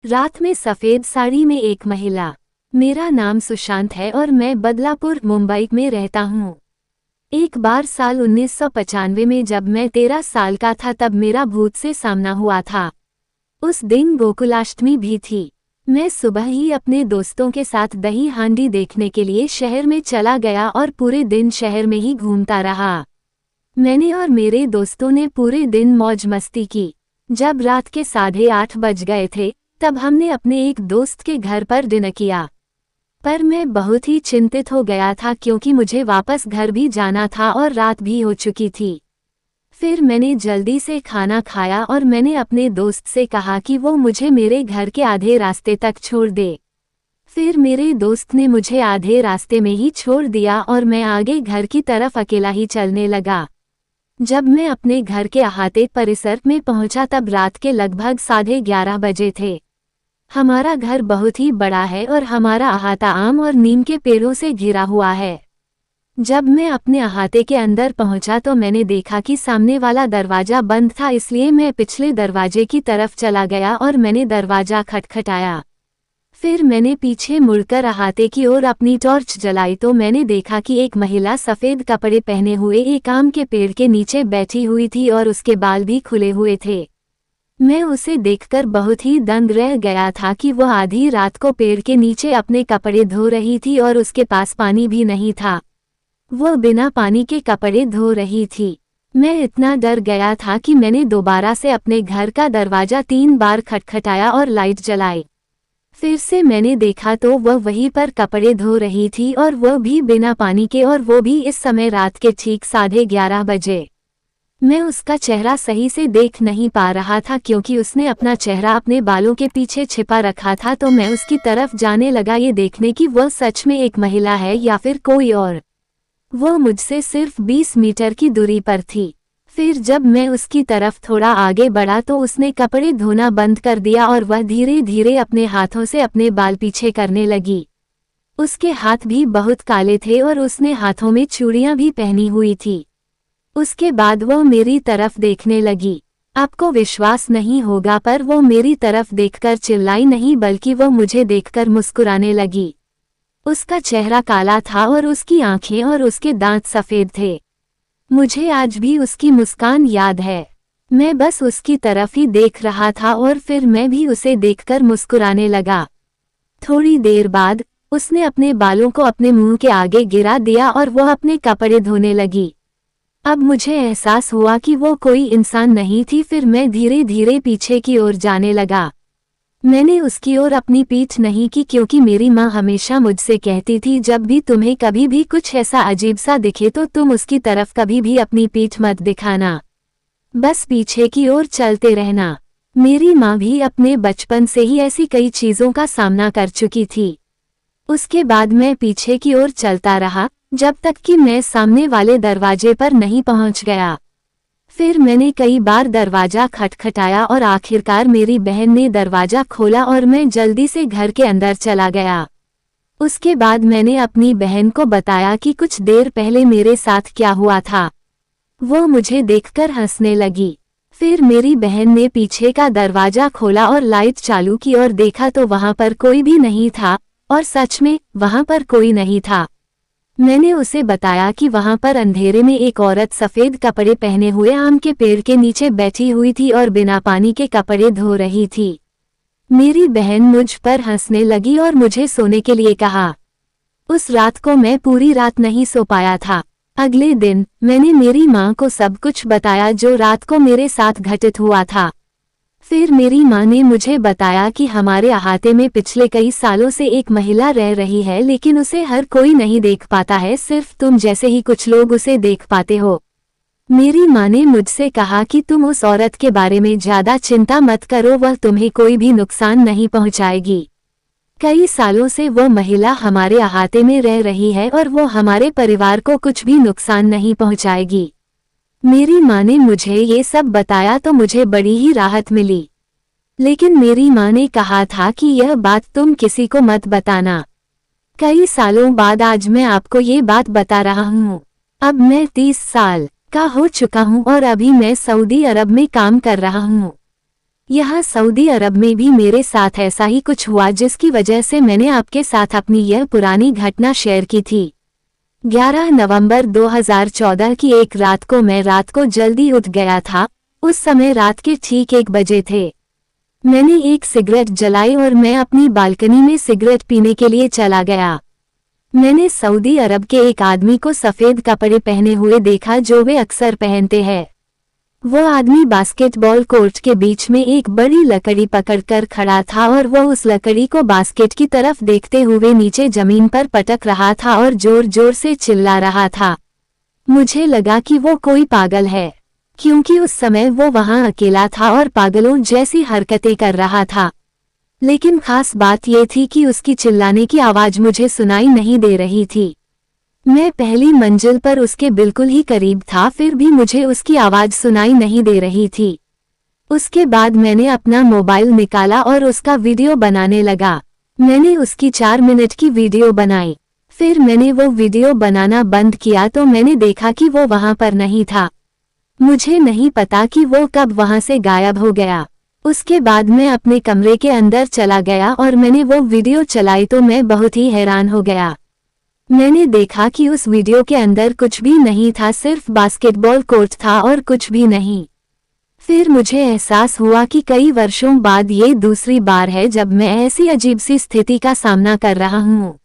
रात में सफेद साड़ी में एक महिला। मेरा नाम सुशांत है और मैं बदलापुर मुंबई में रहता हूँ। एक बार साल 1995 में जब मैं 13 साल का था तब मेरा भूत से सामना हुआ था। उस दिन गोकुलाष्टमी भी थी। मैं सुबह ही अपने दोस्तों के साथ दही हांडी देखने के लिए शहर में चला गया और पूरे दिन शहर में ही घूमता रहा। मैंने और मेरे दोस्तों ने पूरे दिन मौज मस्ती की। जब रात के 8:30 बज गए थे तब हमने अपने एक दोस्त के घर पर डिनर किया। पर मैं बहुत ही चिंतित हो गया था क्योंकि मुझे वापस घर भी जाना था और रात भी हो चुकी थी। फिर मैंने जल्दी से खाना खाया और मैंने अपने दोस्त से कहा कि वो मुझे मेरे घर के आधे रास्ते तक छोड़ दे। फिर मेरे दोस्त ने मुझे आधे रास्ते में ही छोड़ दिया और मैं आगे घर की तरफ अकेला ही चलने लगा। जब मैं अपने घर के अहाते परिसर में पहुंचा तब रात के लगभग 11:30 बजे थे। हमारा घर बहुत ही बड़ा है और हमारा अहाता आम और नीम के पेड़ों से घिरा हुआ है। जब मैं अपने अहाते के अंदर पहुंचा तो मैंने देखा कि सामने वाला दरवाजा बंद था, इसलिए मैं पिछले दरवाजे की तरफ चला गया और मैंने दरवाजा खटखटाया। फिर मैंने पीछे मुड़कर अहाते की ओर अपनी टॉर्च जलाई तो मैंने देखा कि एक महिला सफ़ेद कपड़े पहने हुए एक आम के पेड़ के नीचे बैठी हुई थी और उसके बाल भी खुले हुए थे। मैं उसे देखकर बहुत ही दंग रह गया था कि वह आधी रात को पेड़ के नीचे अपने कपड़े धो रही थी और उसके पास पानी भी नहीं था। वह बिना पानी के कपड़े धो रही थी। मैं इतना डर गया था कि मैंने दोबारा से अपने घर का दरवाजा 3 बार खटखटाया और लाइट जलाई। फिर से मैंने देखा तो वह वहीं पर कपड़े धो रही थी और वह भी बिना पानी के, और वो भी इस समय रात के ठीक 11:30 बजे। मैं उसका चेहरा सही से देख नहीं पा रहा था क्योंकि उसने अपना चेहरा अपने बालों के पीछे छिपा रखा था, तो मैं उसकी तरफ जाने लगा ये देखने कि वह सच में एक महिला है या फिर कोई और। वह मुझसे सिर्फ 20 मीटर की दूरी पर थी। फिर जब मैं उसकी तरफ थोड़ा आगे बढ़ा तो उसने कपड़े धोना बंद कर दिया और वह धीरे धीरे अपने हाथों से अपने बाल पीछे करने लगी। उसके हाथ भी बहुत काले थे और उसने हाथों में चूड़ियां भी पहनी हुई थी। उसके बाद वह मेरी तरफ देखने लगी। आपको विश्वास नहीं होगा पर वो मेरी तरफ देखकर चिल्लाई नहीं बल्कि वह मुझे देखकर मुस्कुराने लगी। उसका चेहरा काला था और उसकी आंखें और उसके दांत सफ़ेद थे। मुझे आज भी उसकी मुस्कान याद है। मैं बस उसकी तरफ ही देख रहा था और फिर मैं भी उसे देखकर मुस्कुराने लगा। थोड़ी देर बाद उसने अपने बालों को अपने मुंह के आगे गिरा दिया और वह अपने कपड़े धोने लगी। अब मुझे एहसास हुआ कि वो कोई इंसान नहीं थी। फिर मैं धीरे धीरे पीछे की ओर जाने लगा। मैंने उसकी ओर अपनी पीठ नहीं की क्योंकि मेरी माँ हमेशा मुझसे कहती थी जब भी तुम्हें कभी भी कुछ ऐसा अजीब सा दिखे तो तुम उसकी तरफ कभी भी अपनी पीठ मत दिखाना, बस पीछे की ओर चलते रहना। मेरी माँ भी अपने बचपन से ही ऐसी कई चीज़ों का सामना कर चुकी थी। उसके बाद मैं पीछे की ओर चलता रहा जब तक कि मैं सामने वाले दरवाजे पर नहीं पहुंच गया। फिर मैंने कई बार दरवाजा खटखटाया और आखिरकार मेरी बहन ने दरवाजा खोला और मैं जल्दी से घर के अंदर चला गया। उसके बाद मैंने अपनी बहन को बताया कि कुछ देर पहले मेरे साथ क्या हुआ था। वो मुझे देखकर हंसने लगी। फिर मेरी बहन ने पीछे का दरवाजा खोला और लाइट चालू की और देखा तो वहां पर कोई भी नहीं था, और सच में वहां पर कोई नहीं था। मैंने उसे बताया कि वहां पर अंधेरे में एक औरत सफ़ेद कपड़े पहने हुए आम के पेड़ के नीचे बैठी हुई थी और बिना पानी के कपड़े धो रही थी। मेरी बहन मुझ पर हंसने लगी और मुझे सोने के लिए कहा। उस रात को मैं पूरी रात नहीं सो पाया था। अगले दिन मैंने मेरी माँ को सब कुछ बताया जो रात को मेरे साथ घटित हुआ था। फिर मेरी माँ ने मुझे बताया कि हमारे अहाते में पिछले कई सालों से एक महिला रह रही है, लेकिन उसे हर कोई नहीं देख पाता है, सिर्फ तुम जैसे ही कुछ लोग उसे देख पाते हो। मेरी माँ ने मुझसे कहा कि तुम उस औरत के बारे में ज़्यादा चिंता मत करो, वह तुम्हें कोई भी नुकसान नहीं पहुँचाएगी। कई सालों से वह महिला हमारे अहाते में रह रही है और वो हमारे परिवार को कुछ भी नुकसान नहीं पहुँचाएगी। मेरी माँ ने मुझे ये सब बताया तो मुझे बड़ी ही राहत मिली। लेकिन मेरी माँ ने कहा था कि यह बात तुम किसी को मत बताना। कई सालों बाद आज मैं आपको ये बात बता रहा हूँ। अब मैं 30 साल का हो चुका हूँ और अभी मैं सऊदी अरब में काम कर रहा हूँ। यहाँ सऊदी अरब में भी मेरे साथ ऐसा ही कुछ हुआ जिसकी वजह से मैंने आपके साथ अपनी यह पुरानी घटना शेयर की थी। 11 नवंबर 2014 की एक रात को मैं रात को जल्दी उठ गया था। उस समय रात के ठीक 1 बजे थे। मैंने एक सिगरेट जलाई और मैं अपनी बालकनी में सिगरेट पीने के लिए चला गया। मैंने सऊदी अरब के एक आदमी को सफ़ेद कपड़े पहने हुए देखा जो वे अक्सर पहनते हैं। वो आदमी बास्केटबॉल कोर्ट के बीच में एक बड़ी लकड़ी पकड़कर खड़ा था और वो उस लकड़ी को बास्केट की तरफ देखते हुए नीचे जमीन पर पटक रहा था और जोर जोर से चिल्ला रहा था। मुझे लगा कि वो कोई पागल है, क्योंकि उस समय वो वहां अकेला था और पागलों जैसी हरकतें कर रहा था। लेकिन खास बात ये थी कि उसकी चिल्लाने की आवाज मुझे सुनाई नहीं दे रही थी। मैं पहली मंजिल पर उसके बिल्कुल ही करीब था, फिर भी मुझे उसकी आवाज सुनाई नहीं दे रही थी। उसके बाद मैंने अपना मोबाइल निकाला और उसका वीडियो बनाने लगा। मैंने उसकी 4 मिनट की वीडियो बनाई। फिर मैंने वो वीडियो बनाना बंद किया तो मैंने देखा कि वो वहां पर नहीं था। मुझे नहीं पता कि वो कब वहां से गायब हो गया। उसके बाद मैं अपने कमरे के अंदर चला गया और मैंने वो वीडियो चलाई तो मैं बहुत ही हैरान हो गया। मैंने देखा कि उस वीडियो के अंदर कुछ भी नहीं था, सिर्फ बास्केटबॉल कोर्ट था और कुछ भी नहीं। फिर मुझे एहसास हुआ कि कई वर्षों बाद ये दूसरी बार है जब मैं ऐसी अजीब सी स्थिति का सामना कर रहा हूँ।